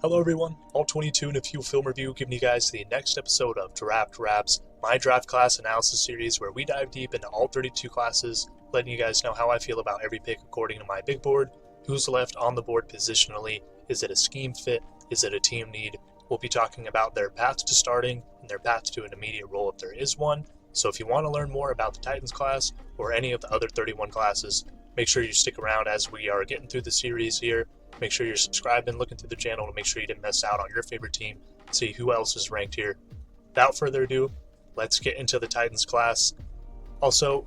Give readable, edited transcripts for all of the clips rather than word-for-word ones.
Hello everyone, All 22 and a few film review giving you guys the next episode of Draft Raps, my draft class analysis series where we dive deep into all 32 classes, letting you guys know how I feel about every pick according to my big board, who's left on the board positionally, is it a scheme fit, is it a team need. We'll be talking about their path to starting and their path to an immediate role if there is one. So if you want to learn more about the Titans class or any of the other 31 classes, make sure you stick around as we are getting through the series here. Make sure you're subscribed and looking through the channel to make sure you didn't miss out on your favorite team and see who else is ranked here. Without further ado, let's get into the Titans class. Also,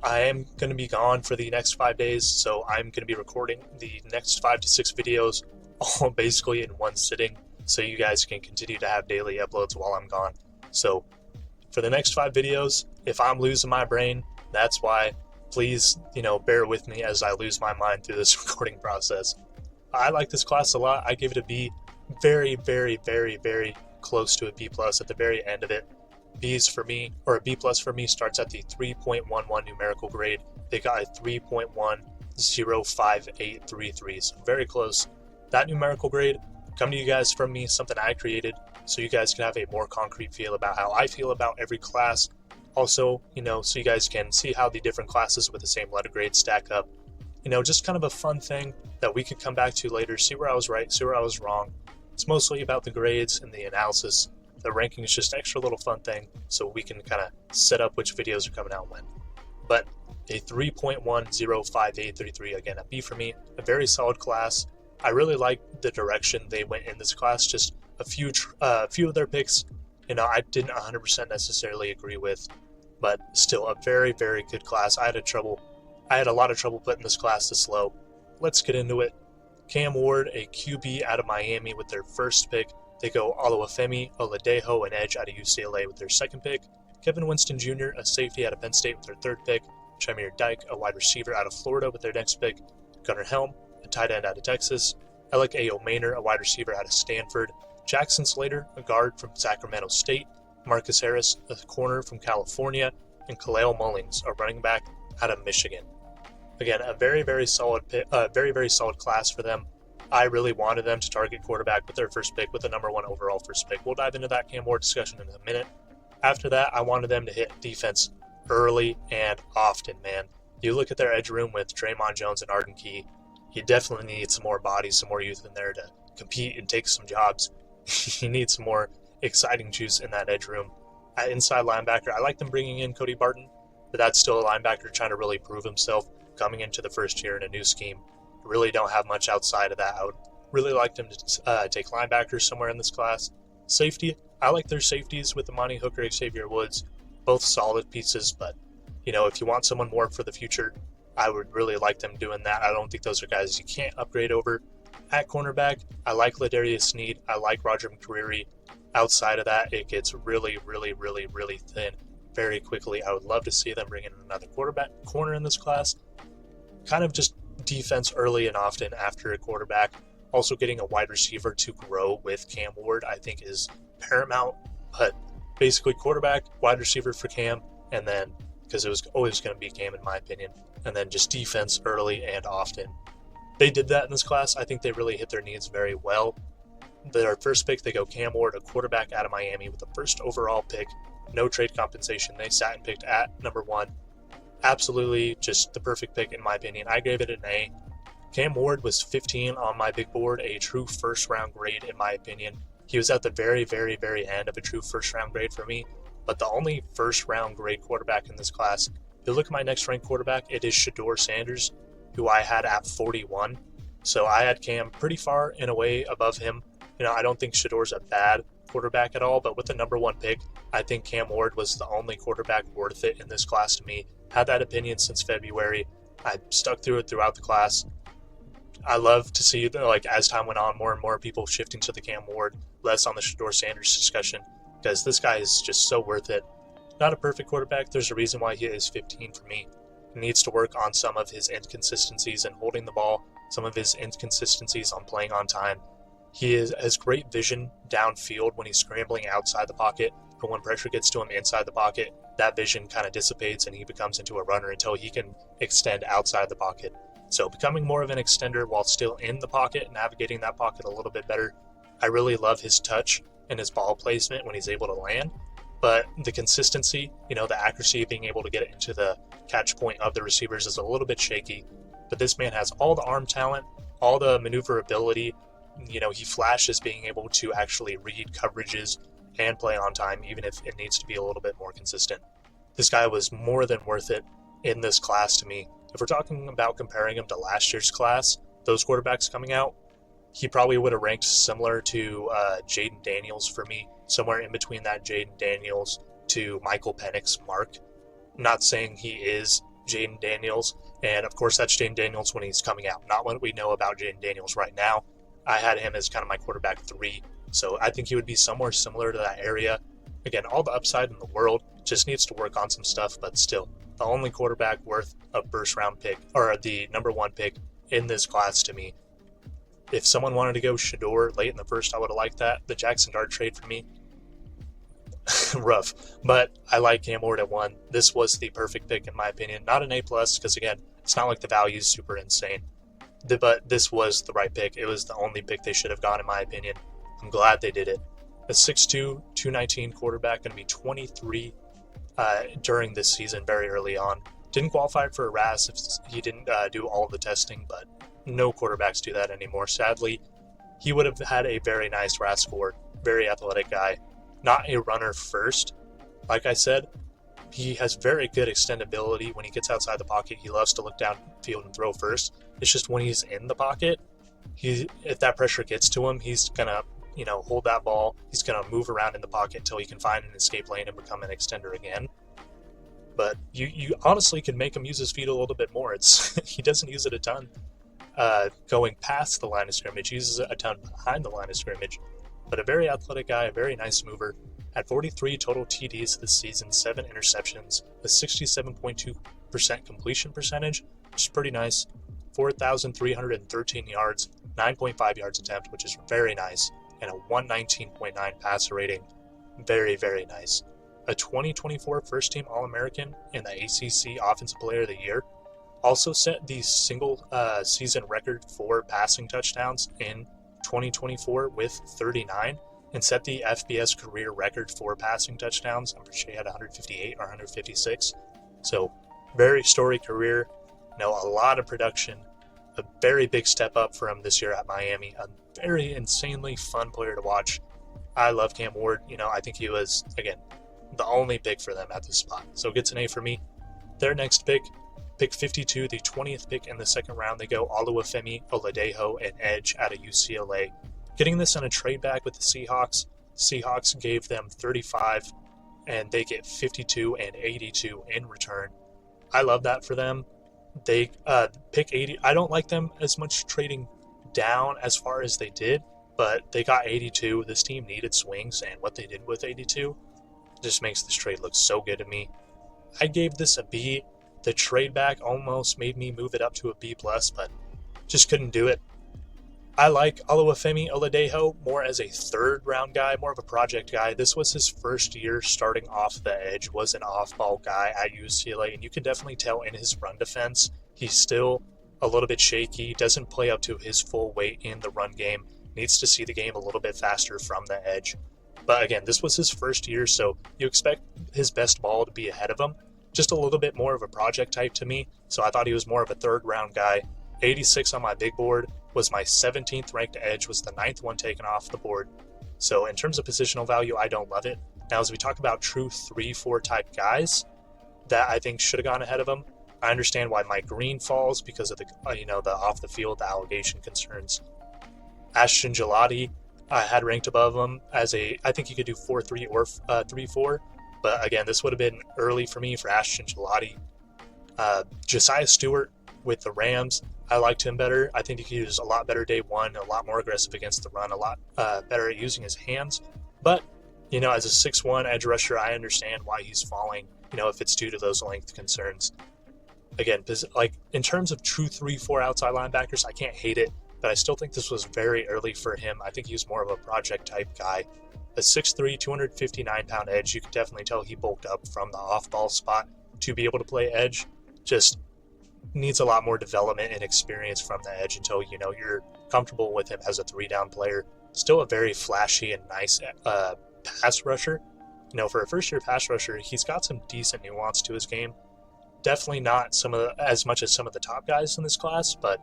I am going to be gone for the next 5 days, so I'm going to be recording the next 5 to 6 videos all basically in one sitting, so you guys can continue to have daily uploads while I'm gone. So for the next 5 videos, if I'm losing my brain, that's why. Please, bear with me as I lose my mind through this recording process. I like this class a lot. I give it a B. Very, very, very, very close to a B plus at the very end of it. B's for me, or a B plus for me, starts at the 3.11 numerical grade. They got a 3.105833, so very close. That numerical grade, come to you guys from me, something I created, so you guys can have a more concrete feel about how I feel about every class. Also, so you guys can see how the different classes with the same letter grade stack up. Just kind of a fun thing that we could come back to later, see where I was right, see where I was wrong. It's mostly about the grades and the analysis. The ranking is just an extra little fun thing, so we can kind of set up which videos are coming out when. But a 3.105833, again, a B for me, a very solid class. I really like the direction they went in this class. Just a few of their picks, I didn't 100% necessarily agree with, but still a very, very good class. I had a lot of trouble putting this class this low. Let's get into it. Cam Ward, a QB out of Miami with their first pick. They go Oluwafemi Oladejo, an edge out of UCLA with their second pick. Kevin Winston Jr., a safety out of Penn State with their third pick. Shamir Dyke, a wide receiver out of Florida with their next pick. Gunnar Helm, a tight end out of Texas. Alec A. Maynor, a wide receiver out of Stanford. Jackson Slater, a guard from Sacramento State. Marcus Harris, a corner from California. And Kaleo Mullings, a running back out of Michigan. Again, a very, very solid class for them. I really wanted them to target quarterback with their first pick, with the number 1 overall first pick. We'll dive into that Cam Ward discussion in a minute. After that, I wanted them to hit defense early and often, man. You look at their edge room with Draymond Jones and Arden Key, you definitely need some more bodies, some more youth in there to compete and take some jobs. You need some more exciting juice in that edge room. At inside linebacker, I like them bringing in Cody Barton, but that's still a linebacker trying to really prove himself coming into the first year in a new scheme. Really don't have much outside of that. I would really like them to take linebackers somewhere in this class. Safety, I like their safeties with Amani Hooker, Xavier Woods, both solid pieces, but if you want someone more for the future, I would really like them doing that. I don't think those are guys you can't upgrade over. At cornerback, I like Ladarius Sneed. I like Roger McCreary. Outside of that, it gets really, really, really, really thin very quickly. I would love to see them bring in another corner in this class. Kind of just defense early and often after a quarterback. Also getting a wide receiver to grow with Cam Ward, I think, is paramount. But basically quarterback, wide receiver for Cam, and then, because it was always going to be Cam in my opinion, and then just defense early and often. They did that in this class. I think they really hit their needs very well. Their first pick, they go Cam Ward, a quarterback out of Miami with the first overall pick. No trade compensation. They sat and picked at number 1. Absolutely just the perfect pick in my opinion. I gave it an A. Cam Ward was 15 on my big board, a true first round grade in my opinion. He was at the very, very, very end of a true first round grade for me, but the only first round grade quarterback in this class. If you look at my next ranked quarterback, it is Shedeur Sanders, who I had at 41. So I had Cam pretty far in a way above him. I don't think Shedeur's a bad quarterback at all, but with the number 1 pick, I think Cam Ward was the only quarterback worth it in this class to me. Had that opinion since February. I stuck through it throughout the class. I love to see, as time went on, more and more people shifting to the Cam Ward, less on the Shedeur Sanders discussion, because this guy is just so worth it. Not a perfect quarterback. There's a reason why he is 15 for me. He needs to work on some of his inconsistencies in holding the ball, some of his inconsistencies on playing on time. He has great vision downfield when he's scrambling outside the pocket, but when pressure gets to him inside the pocket, that vision kind of dissipates and he becomes into a runner until he can extend outside the pocket. So becoming more of an extender while still in the pocket, navigating that pocket a little bit better, I really love his touch and his ball placement when he's able to land, but the consistency, the accuracy of being able to get it into the catch point of the receivers is a little bit shaky. But this man has all the arm talent, all the maneuverability. He flashes being able to actually read coverages and play on time, even if it needs to be a little bit more consistent. This guy was more than worth it in this class to me. If we're talking about comparing him to last year's class, those quarterbacks coming out, he probably would have ranked similar to Jaden Daniels for me, somewhere in between that Jaden Daniels to Michael Penix mark. Not saying he is Jaden Daniels, and of course that's Jaden Daniels when he's coming out, not what we know about Jaden Daniels right now. I had him as kind of my quarterback 3, so I think he would be somewhere similar to that area. Again, all the upside in the world, just needs to work on some stuff, but still, the only quarterback worth a first round pick, or the number 1 pick in this class to me. If someone wanted to go Shador late in the first, I would have liked that. The Jackson Dart trade for me, rough. But I like Cam Ward at 1. This was the perfect pick in my opinion. Not an A+, because again, it's not like the value is super insane. But this was the right pick. It was the only pick they should have gone in my opinion. I'm glad they did it. A 6'2", 219 quarterback, going to be 23 during this season very early on. Didn't qualify for a RAS if he didn't do all the testing, but no quarterbacks do that anymore. Sadly, he would have had a very nice RAS score. Very athletic guy. Not a runner first. Like I said, he has very good extendability. When he gets outside the pocket, he loves to look downfield and throw first. It's just when he's in the pocket, if that pressure gets to him, he's going to hold that ball. He's going to move around in the pocket until he can find an escape lane and become an extender again. But you honestly can make him use his feet a little bit more. He doesn't use it a ton going past the line of scrimmage. He uses it a ton behind the line of scrimmage. But a very athletic guy, a very nice mover. Had 43 total TDs this season, 7 interceptions, a 67.2% completion percentage, which is pretty nice. 4,313 yards, 9.5 yards attempt, which is very nice, and a 119.9 passer rating. Very, very nice. A 2024 first-team All-American and the ACC Offensive Player of the Year. Also set the single season record for passing touchdowns in 2024 with 39, and set the FBS career record for passing touchdowns. I'm pretty sure he had 158 or 156. So, very storied career. A lot of production. A very big step up for him this year at Miami. A very insanely fun player to watch. I love Cam Ward. I think he was, again, the only pick for them at this spot. So gets an A for me. Their next pick 52, the 20th pick in the second round, they go Oluwafemi Oladejo, an edge out of UCLA. Getting this on a trade back with the Seahawks. Seahawks gave them 35, and they get 52 and 82 in return. I love that for them. They pick 80. I don't like them as much trading down as far as they did, but they got 82. This team needed swings, and what they did with 82 just makes this trade look so good to me. I gave this a B. The trade back almost made me move it up to a B+, but just couldn't do it. I like Oluwafemi Oladejo more as a third-round guy, more of a project guy. This was his first year starting off the edge, was an off-ball guy at UCLA, and you can definitely tell in his run defense, he's still a little bit shaky, doesn't play up to his full weight in the run game, needs to see the game a little bit faster from the edge. But again, this was his first year, so you expect his best ball to be ahead of him. Just a little bit more of a project type to me, so I thought he was more of a third-round guy. 86 on my big board, was my 17th ranked edge, was the 9th one taken off the board. So in terms of positional value, I don't love it. Now, as we talk about true 3-4 type guys that I think should have gone ahead of him, I understand why Mike Green falls because of the the off the field, the allegation concerns. Ashton Gelati, I had ranked above him as I think he could do 4-3 or 3-4. But again, this would have been early for me for Ashton Gelati. Josiah Stewart with the Rams, I liked him better. I think he was a lot better day one, a lot more aggressive against the run, a lot better at using his hands. But, as a 6'1 edge rusher, I understand why he's falling, if it's due to those length concerns. Again, in terms of true 3-4 outside linebackers, I can't hate it, but I still think this was very early for him. I think he was more of a project type guy. A 6'3", 259-pound edge, you can definitely tell he bulked up from the off-ball spot to be able to play edge. Just needs a lot more development and experience from the edge until, you're comfortable with him as a 3-down player. still a very flashy and nice pass rusher. For a first-year pass rusher, he's got some decent nuance to his game. Definitely not as much as some of the top guys in this class, but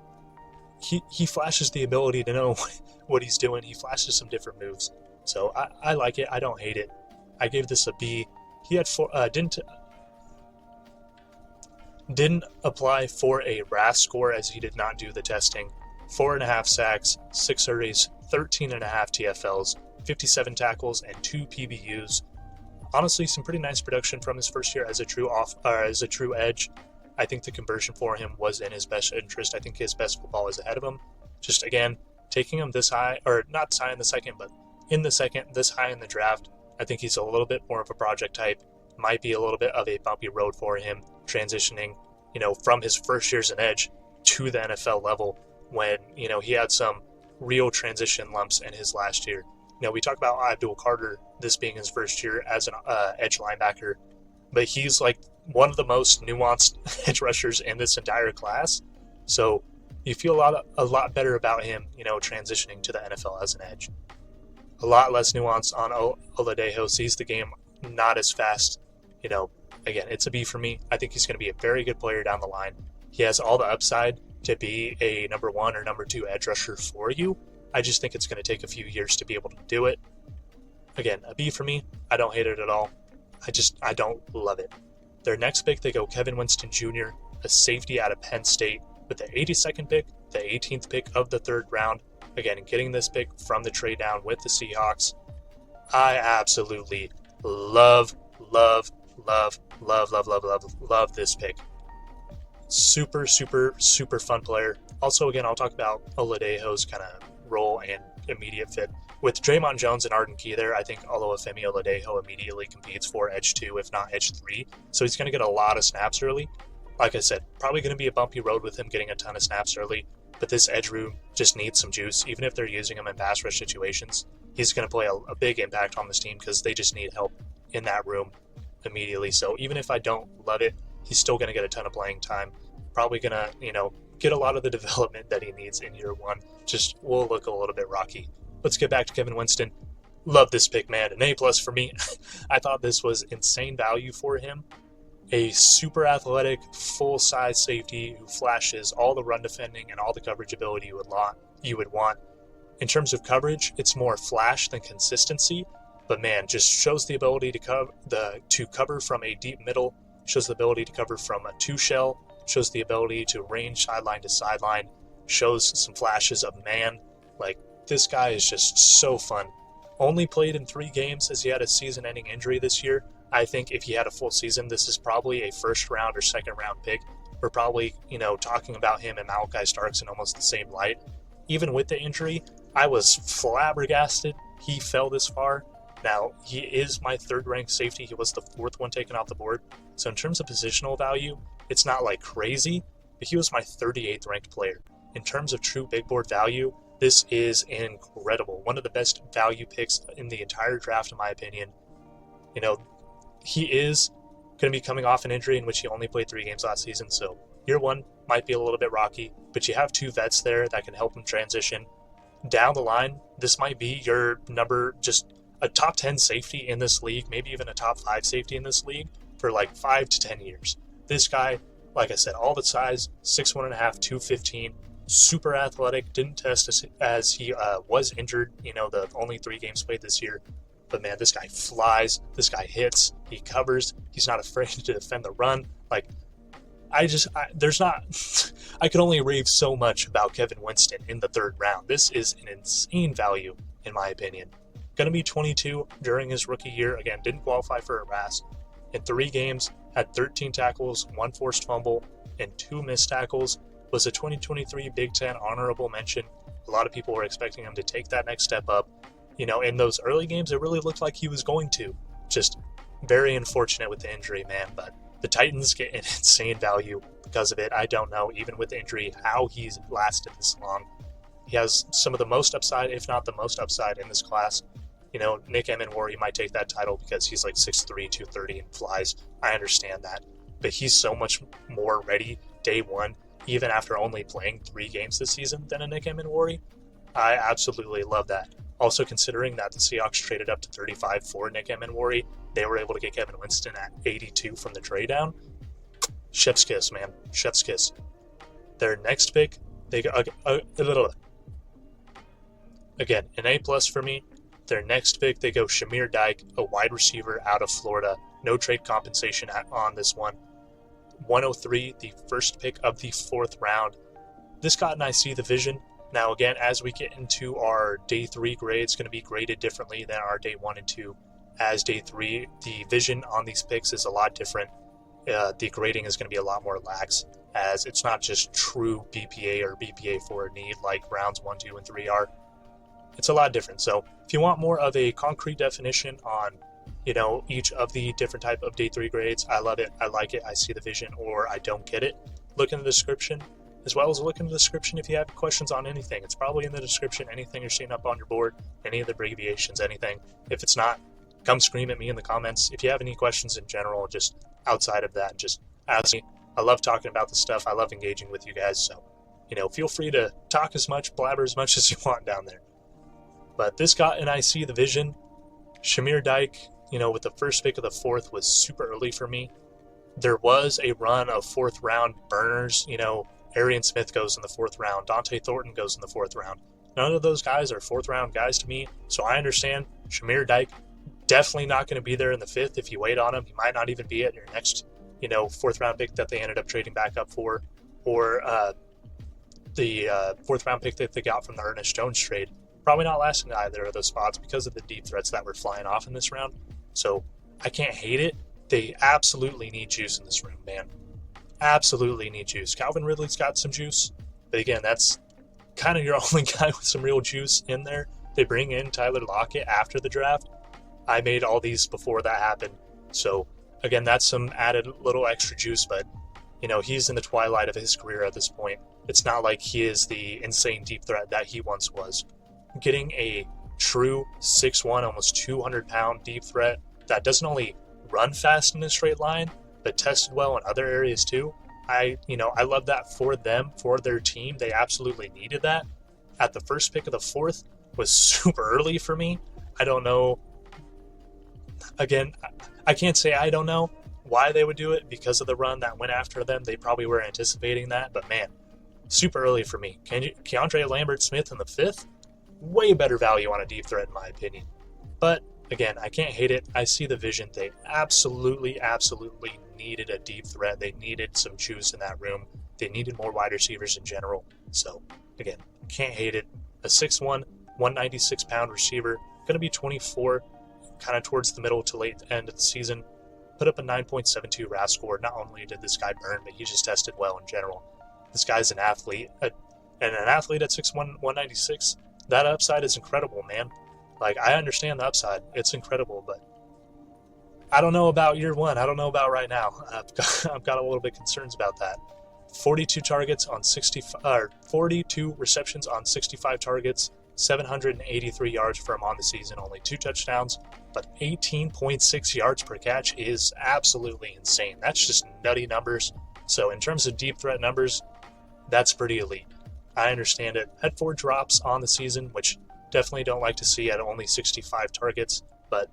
he flashes the ability to know what he's doing. He flashes some different moves. So I like it. I don't hate it. I gave this a B. He had didn't apply for a RAS score as he did not do the testing. 4.5 sacks, 6 hurries, 13.5 TFLs, 57 tackles, and 2 PBUs. Honestly, some pretty nice production from his first year as a true edge. I think the conversion for him was in his best interest. I think his best football is ahead of him. Just again, taking him this high, or not this high in the second, but in the second, this high in the draft, I think he's a little bit more of a project type. Might be a little bit of a bumpy road for him, transitioning, from his first year as an edge to the NFL level when, he had some real transition lumps in his last year. We talk about Abdul Carter, this being his first year as an edge linebacker, but he's like one of the most nuanced edge rushers in this entire class. So you feel a lot better about him, transitioning to the NFL as an edge. A lot less nuance on Oladejo, sees the game not as fast. Again, it's a B for me. I think he's going to be a very good player down the line. He has all the upside to be a number 1 or number 2 edge rusher for you. I just think it's going to take a few years to be able to do it. Again, a B for me. I don't hate it at all. I don't love it. Their next pick, they go Kevin Winston Jr., a safety out of Penn State, with the 82nd pick, the 18th pick of the 3rd round. Again, getting this pick from the trade down with the Seahawks. I absolutely love this pick. Super, super, super fun player. Also, again, I'll talk about Oladejo's kind of role and immediate fit. With Draymond Jones and Arden Key there, I think Oluwafemi Oladejo immediately competes for edge 2, if not edge 3. So he's going to get a lot of snaps early. Like I said, probably going to be a bumpy road with him getting a ton of snaps early. But this edge room just needs some juice. Even if they're using him in pass rush situations, he's going to play a big impact on this team because they just need help in that room immediately. So even if I don't love it, he's still going to get a ton of playing time. Probably going to, get a lot of the development that he needs in year 1. Just will look a little bit rocky. Let's get back to Kevin Winston. Love this pick, man. An A+ for me. I thought this was insane value for him. A super athletic, full-size safety who flashes all the run defending and all the coverage ability you would want. In terms of coverage, it's more flash than consistency, but man, just shows the ability to cover from a deep middle, shows the ability to cover from a 2-shell, shows the ability to range sideline to sideline, shows some flashes of man. Like, this guy is just so fun. Only played in 3 games as he had a season-ending injury this year. I think if he had a full season, this is probably a 1st round or 2nd round pick. We're probably, talking about him and Malachi Starks in almost the same light. Even with the injury, I was flabbergasted he fell this far. Now, he is my 3rd ranked safety. He was the 4th one taken off the board. So in terms of positional value, it's not like crazy, but he was my 38th ranked player. In terms of true big board value, this is incredible. One of the best value picks in the entire draft, in my opinion. He is going to be coming off an injury in which he only played 3 games last season, so year 1 might be a little bit rocky, but you have 2 vets there that can help him transition. Down the line, this might be your just a top 10 safety in this league, maybe even a top 5 safety in this league for like 5 to 10 years. This guy, like I said, all the size, 6'1.5", 215, super athletic, didn't test as he was injured, the only 3 games played this year. But man, this guy flies, this guy hits, he covers, he's not afraid to defend the run. Like, I could only rave so much about Kevin Winston in the 3rd round. This is an insane value, in my opinion. Going to be 22 during his rookie year. Again, didn't qualify for a RAS. In 3 games, had 13 tackles, 1 forced fumble, and 2 missed tackles. Was a 2023 Big Ten honorable mention. A lot of people were expecting him to take that next step up. In those early games, it really looked like he was going to. Just very unfortunate with the injury, man. But the Titans get an insane value because of it. I don't know, even with the injury, how he's lasted this long. He has some of the most upside, if not the most upside in this class. Nick Emenwari might take that title because he's like 6'3", 230 and flies. I understand that. But he's so much more ready day 1, even after only playing 3 games this season, than a Nick Emenwari. I absolutely love that. Also considering that the Seahawks traded up to 35 for Nick Emenwari, they were able to get Kevin Winston at 82 from the trade down. Chef's kiss, man. Chef's kiss. Their next pick, they got again an A+ for me. Their next pick, they go Shamir Dyke, a wide receiver out of Florida. No trade compensation on this one. 103, the first pick of the 4th round. This got an IC division. Now again, as we get into our day 3 grade, it's going to be graded differently than our day 1 and 2. As day 3, the vision on these picks is a lot different. The grading is going to be a lot more lax, as it's not just true BPA or BPA for a need like rounds 1, 2, and 3 are. It's a lot different. So if you want more of a concrete definition on, each of the different type of day 3 grades, I love it, I like it, I see the vision, or I don't get it, look in the description, as well as look in the description if you have questions on anything. It's probably in the description, anything you're seeing up on your board, any of the abbreviations, anything. If it's not, come scream at me in the comments. If you have any questions in general, just outside of that, just ask me. I love talking about this stuff. I love engaging with you guys. So, feel free to talk as much, blabber as much as you want down there. But this got an IC the vision. Shamir Dyke, with the first pick of the 4th was super early for me. There was a run of 4th round burners. Arian Smith goes in the 4th round. Dante Thornton goes in the 4th round. None of those guys are 4th round guys to me. So I understand Shamir Dyke definitely not going to be there in the 5th. If you wait on him, he might not even be at your next, 4th round pick that they ended up trading back up for, or the 4th round pick that they got from the Ernest Jones trade. Probably not lasting either of those spots because of the deep threats that were flying off in this round. So I can't hate it. They absolutely need juice in this room, man. Absolutely need juice. Calvin Ridley's got some juice, but again, that's kind of your only guy with some real juice in there. They bring in Tyler Lockett after the draft. I made all these before that happened. So again, that's some added little extra juice, but he's in the twilight of his career at this point. It's not like he is the insane deep threat that he once was. Getting a true 6'1", almost 200-pound deep threat that doesn't only run fast in a straight line, but tested well in other areas too. I love that for them, for their team. They absolutely needed that. At the first pick of the 4th was super early for me. I don't know. Again, I can't say I don't know why they would do it because of the run that went after them. They probably were anticipating that, but man, super early for me. Keandre Lambert-Smith in the 5th? Way better value on a deep threat in my opinion. But again, I can't hate it. I see the vision. They absolutely needed a deep threat. They needed some juice in that room. They needed more wide receivers in general. So again, can't hate it. A 6'1", 196-pound receiver, going to be 24, kind of towards the middle to late end of the season. Put up a 9.72 RAS score. Not only did this guy burn, but he just tested well in general. This guy's an athlete. And an athlete at 6'1", 196, that upside is incredible, man. Like, I understand the upside. It's incredible, but I don't know about year 1. I don't know about right now. I've got a little bit concerns about that. 42 receptions on 65 targets, 783 yards for him on the season, only 2 touchdowns, but 18.6 yards per catch is absolutely insane. That's just nutty numbers. So in terms of deep threat numbers, that's pretty elite. I understand it. Had 4 drops on the season, which definitely don't like to see at only 65 targets, but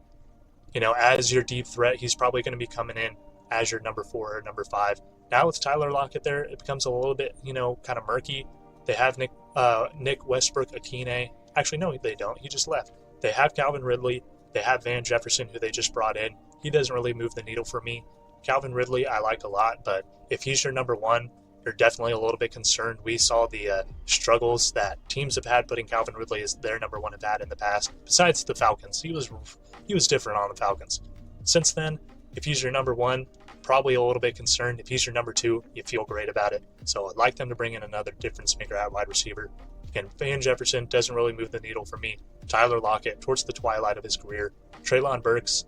as your deep threat, he's probably going to be coming in as your number 4 or number 5. Now with Tyler Lockett there, it becomes a little bit, kind of murky. They have Nick Westbrook-Akine. Actually, no, they don't. He just left. They have Calvin Ridley. They have Van Jefferson, who they just brought in. He doesn't really move the needle for me. Calvin Ridley, I like a lot, but if he's your number 1, you're definitely a little bit concerned. We saw the struggles that teams have had putting Calvin Ridley as their number 1 have had in the past. Besides the Falcons, he was different on the Falcons. Since then, if he's your number 1, probably a little bit concerned. If he's your number 2, you feel great about it. So I'd like them to bring in another difference maker at wide receiver. Again, Van Jefferson doesn't really move the needle for me. Tyler Lockett, towards the twilight of his career. Treylon Burks,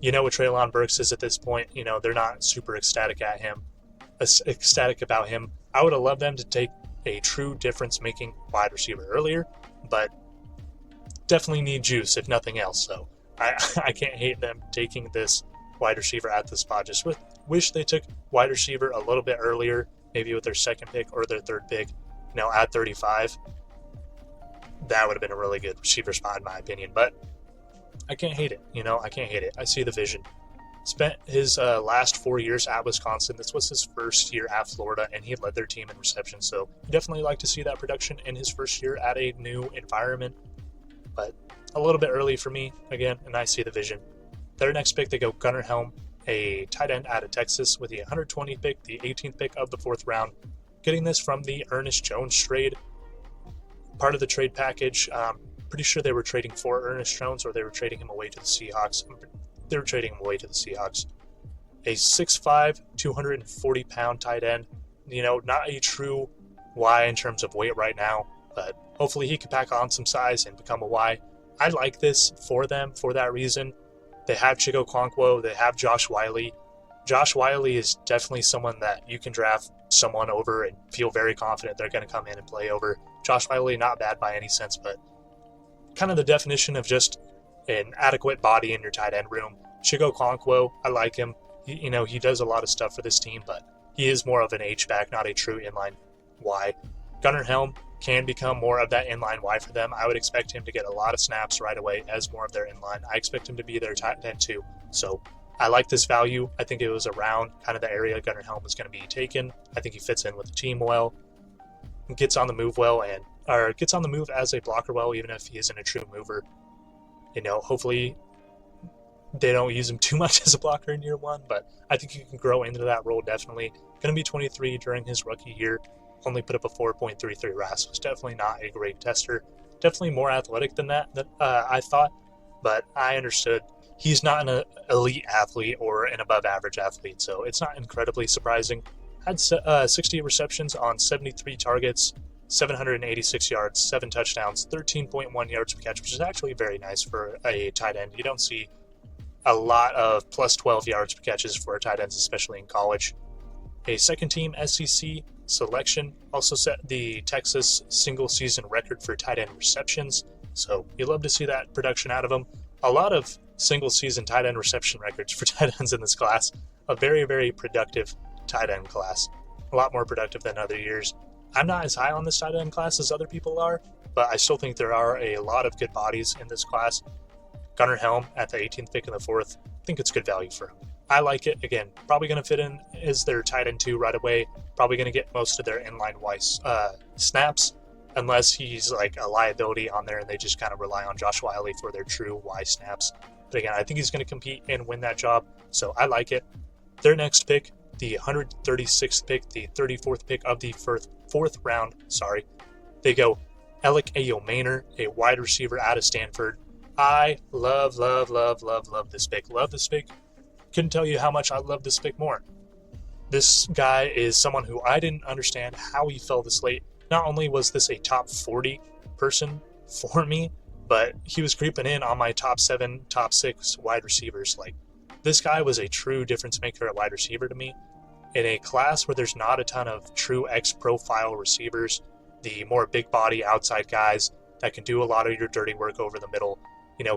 what Treylon Burks is at this point. They're not super ecstatic about him. I would have loved them to take a true difference-making wide receiver earlier, but definitely need juice, if nothing else. So I can't hate them taking this wide receiver at the spot. Just wish they took wide receiver a little bit earlier, maybe with their 2nd pick or their 3rd pick, at 35. that would have been a really good receiver spot in my opinion. But I can't hate it. I can't hate it. I see the vision. Spent his last 4 years at Wisconsin. This was his first year at Florida, and he led their team in reception. So you definitely like to see that production in his first year at a new environment. But a little bit early for me, again, and I see the vision. Their next pick, they go Gunnar Helm, a tight end out of Texas with the 120th pick, the 18th pick of the 4th round. Getting this from the Ernest Jones trade. Part of the trade package, pretty sure they were trading for Ernest Jones or they were trading him away to the Seahawks. They were trading him away to the Seahawks. A 6'5", 240-pound tight end. Not a true Y in terms of weight right now, but hopefully he could pack on some size and become a Y. I like this for them for that reason. They have Chico Okonkwo. They have Josh Wiley. Josh Wiley is definitely someone that you can draft someone over and feel very confident they're going to come in and play over. Josh Wiley, not bad by any sense, but kind of the definition of just an adequate body in your tight end room. Chico Okonkwo, I like him. He does a lot of stuff for this team, but he is more of an H-back, not a true inline Y. Gunnar Helm can become more of that inline Y for them. I would expect him to get a lot of snaps right away as more of their inline. I expect him to be their tight end too. So I like this value. I think it was around kind of the area Gunnar Helm is going to be taken. I think he fits in with the team well, gets on the move well, or gets on the move as a blocker well, even if he isn't a true mover. Hopefully they don't use him too much as a blocker in year one, but I think he can grow into that role definitely. Going to be 23 during his rookie year. Only put up a 4.33 RAS. Was definitely not a great tester. Definitely more athletic than that I thought, but I understood he's not an elite athlete or an above average athlete, so it's not incredibly surprising. Had 60 receptions on 73 targets, 786 yards, 7 touchdowns, 13.1 yards per catch, which is actually very nice for a tight end. You don't see a lot of plus 12 yards per catches for tight ends, especially in college. A second-team SEC selection, also set the Texas single-season record for tight end receptions, so you love to see that production out of him. A lot of single-season tight end reception records for tight ends in this class. A very, very productive tight end class. A lot more productive than other years. I'm not as high on this tight end class as other people are, but I still think there are a lot of good bodies in this class. Gunnar Helm at the 18th pick in the 4th. I think it's good value for him. I like it. Again, probably going to fit in as their tight end 2 right away. Probably going to get most of their inline Y snaps, unless he's like a liability on there and they just kind of rely on Josh Wiley for their true Y snaps. But again, I think he's going to compete and win that job, so I like it. Their next pick, the 136th pick, the 34th pick of the 4th round, they go Alec Ayomaner, a wide receiver out of Stanford. I love this pick. Love this pick. Couldn't tell you how much I love this pick more. This guy is someone who I didn't understand how he fell this late. Not only was this a top 40 person for me, but he was creeping in on my top 7, top 6 wide receivers. Like, this guy was a true difference maker at wide receiver to me. In a class where there's not a ton of true X-profile receivers, the more big body outside guys that can do a lot of your dirty work over the middle,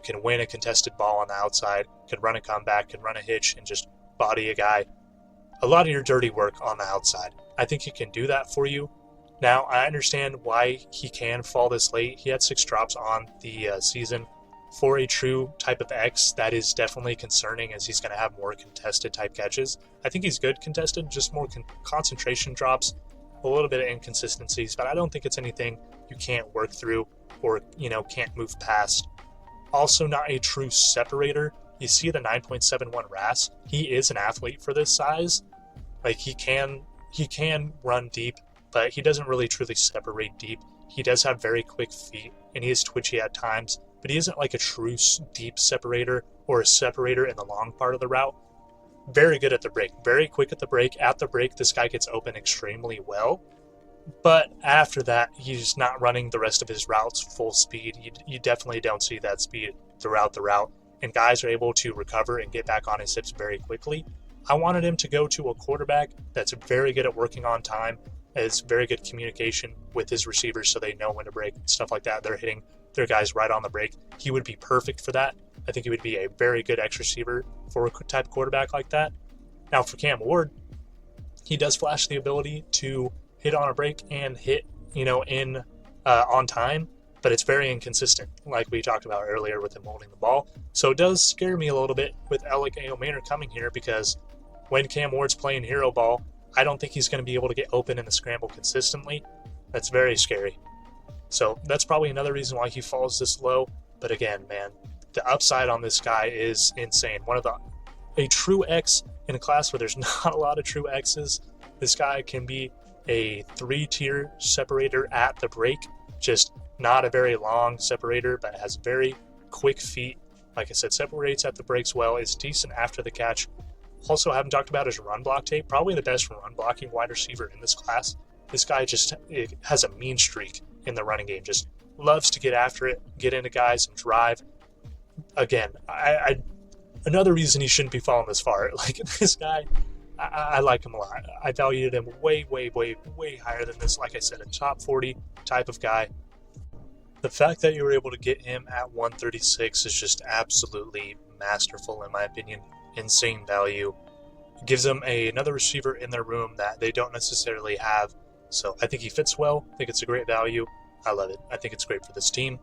can win a contested ball on the outside, can run a comeback, can run a hitch, and just body a guy. A lot of your dirty work on the outside. I think he can do that for you. Now, I understand why he can fall this late. He had 6 drops on the season. For a true type of X, that is definitely concerning, as he's going to have more contested type catches. I think he's good contested, just more concentration drops, a little bit of inconsistencies, but I don't think it's anything you can't work through or, can't move past. Also not a true separator. You see the 9.71 RAS. He is an athlete for this size. Like, he can run deep, but he doesn't really truly separate deep. He does have very quick feet, and he is twitchy at times, but he isn't like a true deep separator or a separator in the long part of the route. Very good at the break, very quick at the break. At the break, this guy gets open extremely well, but after that, he's not running the rest of his routes full speed. You definitely don't see that speed throughout the route, and guys are able to recover and get back on his hips very quickly. I wanted him to go to a quarterback that's very good at working on time, has very good communication with his receivers so they know when to break, stuff like that. They're hitting their guys right on the break. He would be perfect for that. I think he would be a very good X receiver for a type of quarterback like that. Now, for Cam Ward, he does flash the ability to hit on a break and hit, on time, but it's very inconsistent, like we talked about earlier with him holding the ball. So it does scare me a little bit with LKO Manor coming here, because when Cam Ward's playing hero ball, I don't think he's going to be able to get open in the scramble consistently. That's very scary. So that's probably another reason why he falls this low. But again, man, the upside on this guy is insane. A true X in a class where there's not a lot of true X's. This guy can be a 3-tier separator at the break, just not a very long separator, but has very quick feet. Like I said, separates at the breaks well, is decent after the catch. Also, haven't talked about his run block tape. Probably the best run blocking wide receiver in this class. This guy just has a mean streak in the running game. Just loves to get after it, get into guys, and drive. Again, another reason he shouldn't be falling this far. Like, this guy, I like him a lot. I valued him way, way, way, way higher than this. Like I said, a top 40 type of guy. The fact that you were able to get him at 136 is just absolutely masterful, in my opinion. Insane value. Gives them another receiver in their room that they don't necessarily have. So I think he fits well. I think it's a great value. I love it. I think it's great for this team.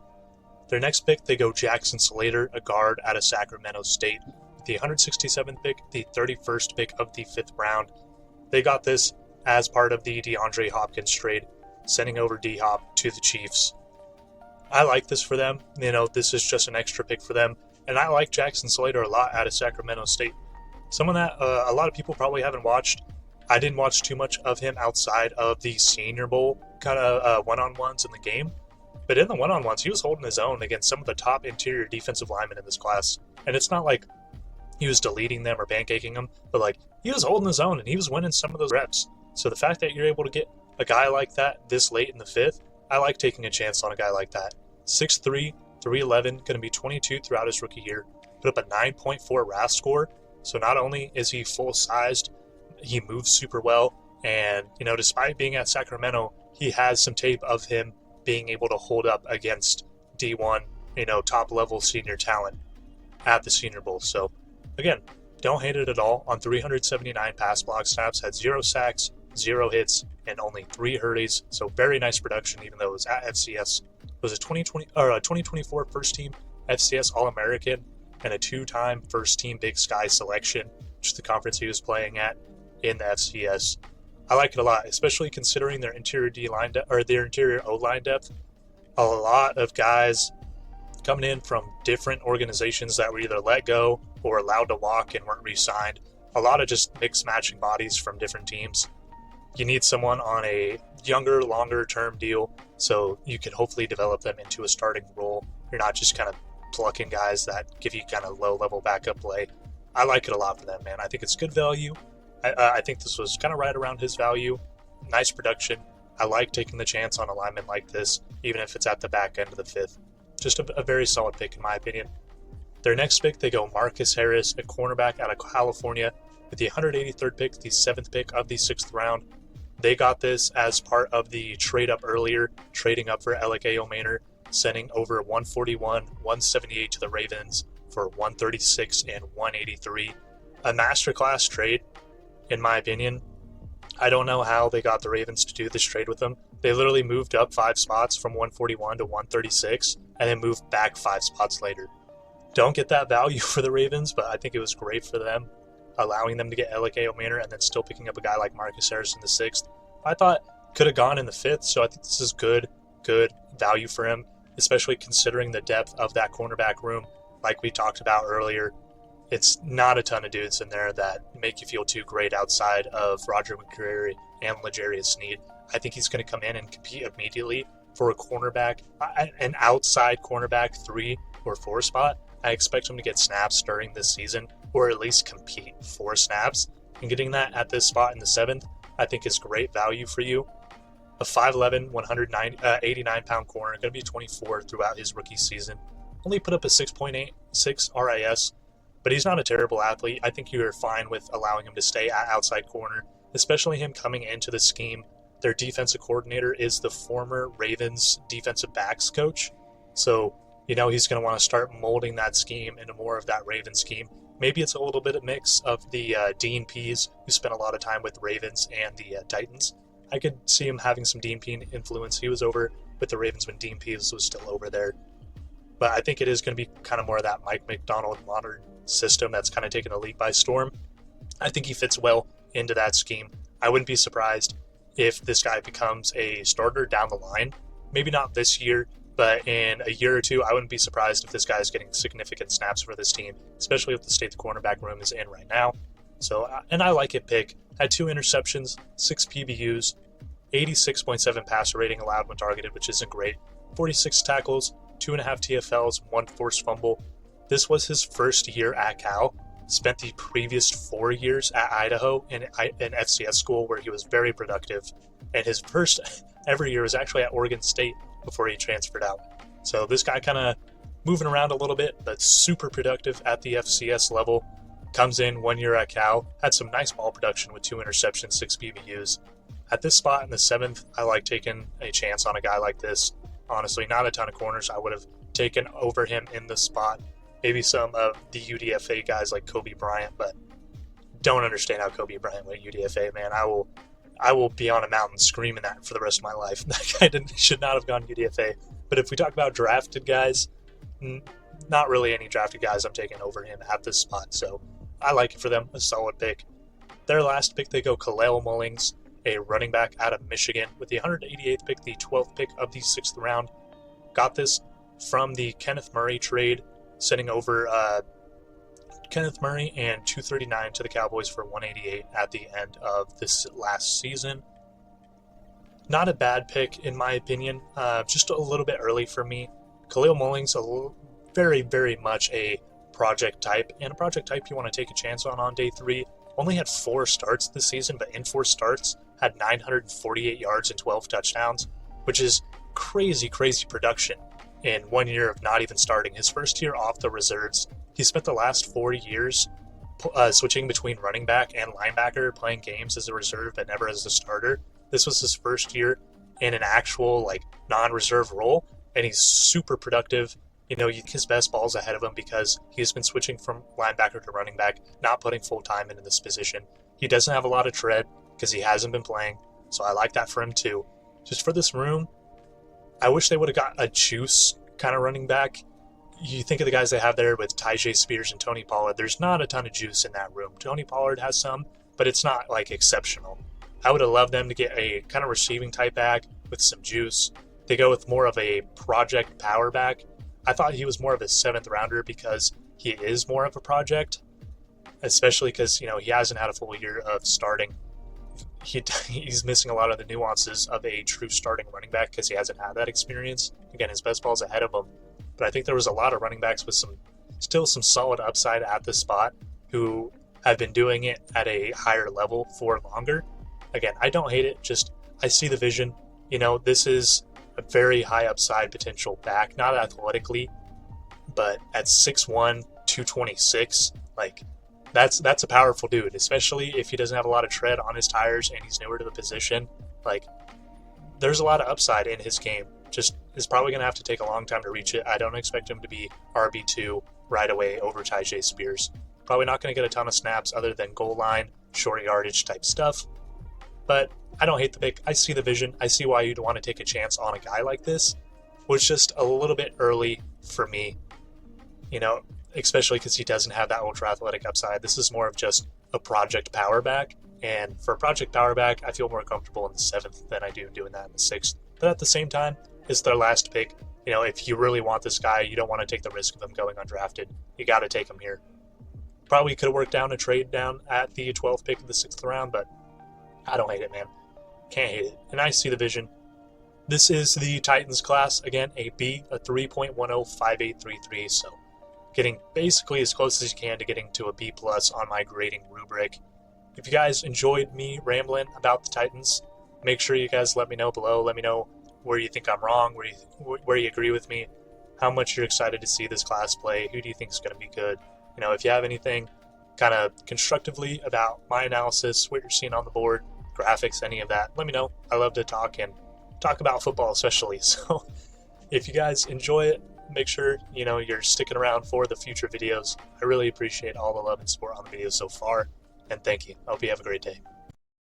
Their next pick, they go Jackson Slater, a guard out of Sacramento State. The 167th pick, the 31st pick of the 5th round. They got this as part of the DeAndre Hopkins trade, sending over D-Hop to the Chiefs. I like this for them. This is just an extra pick for them. And I like Jackson Slater a lot out of Sacramento State. Someone that a lot of people probably haven't watched. I didn't watch too much of him outside of the Senior Bowl kind of one-on-ones in the game. But in the one-on-ones, he was holding his own against some of the top interior defensive linemen in this class. And it's not like he was deleting them or pancaking them, but like, he was holding his own and he was winning some of those reps. So the fact that you're able to get a guy like that this late in the 5th, I like taking a chance on a guy like that. 6'3", 311, going to be 22 throughout his rookie year. Put up a 9.4 RAS score. So not only is he full-sized, he moves super well. And, despite being at Sacramento, he has some tape of him being able to hold up against D1, top-level senior talent at the Senior Bowl. So, again, don't hate it at all. On 379 pass block snaps, had 0 sacks, 0 hits, and only 3 hurries. So very nice production, even though it was at FCS. It was a 2024 first-team FCS All-American and a 2-time first-team Big Sky selection, which is the conference he was playing at in the FCS. I like it a lot, especially considering their interior D-line their interior O-line depth. A lot of guys coming in from different organizations that were either let go or allowed to walk and weren't re-signed. A lot of just mixed matching bodies from different teams. You need someone on a younger, longer-term deal so you can hopefully develop them into a starting role. You're not just kind of plucking guys that give you kind of low-level backup play. I like it a lot for them, man. I think it's good value. I think this was kind of right around his value. Nice production. I like taking the chance on a lineman like this, even if it's at the back end of the 5th. Just a very solid pick, in my opinion. Their next pick, they go Marcus Harris, a cornerback out of California, with the 183rd pick, the 7th pick of the 6th round. They got this as part of the trade up earlier, trading up for LKO Manor, sending over 141, 178 to the Ravens for 136 and 183. A masterclass trade, in my opinion. I don't know how they got the Ravens to do this trade with them. They literally moved up 5 spots from 141 to 136 and then moved back 5 spots later. Don't get that value for the Ravens, but I think it was great for them, allowing them to get LKO Manor and then still picking up a guy like Marcus Harris in the 6th. I thought could have gone in the 5th, so I think this is good value for him, especially considering the depth of that cornerback room. Like we talked about earlier, it's not a ton of dudes in there that make you feel too great outside of Roger McCreary and L'Jarius Sneed. I think he's going to come in and compete immediately for a cornerback, an outside cornerback 3 or 4 spot. I expect him to get snaps during this season, or at least compete for snaps. And getting that at this spot in the 7th, I think is great value for you. A 5'11", 189-pound corner, going to be 24 throughout his rookie season. Only put up a 6.86 RIS, but he's not a terrible athlete. I think you're fine with allowing him to stay at outside corner, especially him coming into the scheme. Their defensive coordinator is the former Ravens defensive backs coach. So, he's going to want to start molding that scheme into more of that Ravens scheme. Maybe it's a little bit of mix of the Dean Pease, who spent a lot of time with Ravens and the Titans. I could see him having some Dean Pease influence. He was over with the Ravens when Dean Peeves was still over there. But I think it is going to be kind of more of that Mike McDonald modern system that's kind of taken the league by storm. I think he fits well into that scheme. I wouldn't be surprised if this guy becomes a starter down the line. Maybe not this year, but in a year or two, I wouldn't be surprised if this guy is getting significant snaps for this team, especially with the state the cornerback room is in right now. So, and I like it pick. Had 2 interceptions, 6 PBUs, 86.7 passer rating allowed when targeted, which isn't great. 46 tackles, 2.5 TFLs, 1 forced fumble. This was his first year at Cal. Spent the previous 4 years at Idaho in an FCS school where he was very productive. And his first ever year was actually at Oregon State before he transferred out. So this guy kind of moving around a little bit, but super productive at the FCS level. Comes in 1 year at Cal, had some nice ball production with 2 interceptions, 6 PBUs. At this spot in the 7th, I like taking a chance on a guy like this. Honestly, not a ton of corners I would have taken over him in this spot. Maybe some of the UDFA guys like Kobe Bryant, but don't understand how Kobe Bryant went UDFA, man. I will be on a mountain screaming that for the rest of my life. That guy should not have gone UDFA. But if we talk about drafted guys, not really any drafted guys I'm taking over him at this spot. So I like it for them, a solid pick. Their last pick, they go Kalel Mullings, a running back out of Michigan, with the 188th pick, the 12th pick of the 6th round. Got this from the Kenneth Murray trade, sending over Kenneth Murray and 239 to the Cowboys for 188 at the end of this last season. Not a bad pick, in my opinion, just a little bit early for me. Kalel Mullings, very, very much a project type, and a project type you want to take a chance on day 3. Only had 4 starts this season, but in 4 starts, had 948 yards and 12 touchdowns, which is crazy, crazy production in 1 year of not even starting. His first year off the reserves, he spent the last 4 years switching between running back and linebacker, playing games as a reserve but never as a starter. This was his first year in an actual non-reserve role, and he's super productive. His best ball's ahead of him because he's been switching from linebacker to running back, not putting full time into this position. He doesn't have a lot of tread because he hasn't been playing, so I like that for him too. Just for this room, I wish they would have got a juice kind of running back. You think of the guys they have there with Tyjae Spears and Tony Pollard. There's not a ton of juice in that room. Tony Pollard has some, but it's not exceptional. I would have loved them to get a kind of receiving type back with some juice. They go with more of a project power back. I thought he was more of a 7th rounder because he is more of a project, especially because, he hasn't had a full year of starting. He's missing a lot of the nuances of a true starting running back because he hasn't had that experience. Again, his best ball's ahead of him. But I think there was a lot of running backs with still some solid upside at this spot who have been doing it at a higher level for longer. Again, I don't hate it, just I see the vision. This is a very high upside potential back, not athletically, but at 6'1", 226, that's a powerful dude, especially if he doesn't have a lot of tread on his tires and he's newer to the position. There's a lot of upside in his game. Just is probably going to have to take a long time to reach it. I don't expect him to be RB2 right away over Tyjae Spears. Probably not going to get a ton of snaps other than goal line, short yardage type stuff. But I don't hate the pick. I see the vision. I see why you'd want to take a chance on a guy like this. Was just a little bit early for me, especially because he doesn't have that ultra athletic upside. This is more of just a project power back. And for a project power back, I feel more comfortable in the 7th than I do doing that in the 6th. But at the same time, it's their last pick. If you really want this guy, you don't want to take the risk of him going undrafted. You got to take him here. Probably could have worked down a trade down at the 12th pick of the 6th round, but I don't hate it, man. Can't hate it. And I see the vision. This is the Titans class. Again, a B, a 3.105833. So getting basically as close as you can to getting to a B+ on my grading rubric. If you guys enjoyed me rambling about the Titans, make sure you guys let me know below. Let me know where you think I'm wrong, where you agree with me, how much you're excited to see this class play, who do you think is going to be good. If you have anything kind of constructively about my analysis, what you're seeing on the board, graphics, any of that, let me know. I love to talk about football especially. So if you guys enjoy it, make sure you're sticking around for the future videos. I really appreciate all the love and support on the videos so far, and thank you. I hope you have a great day.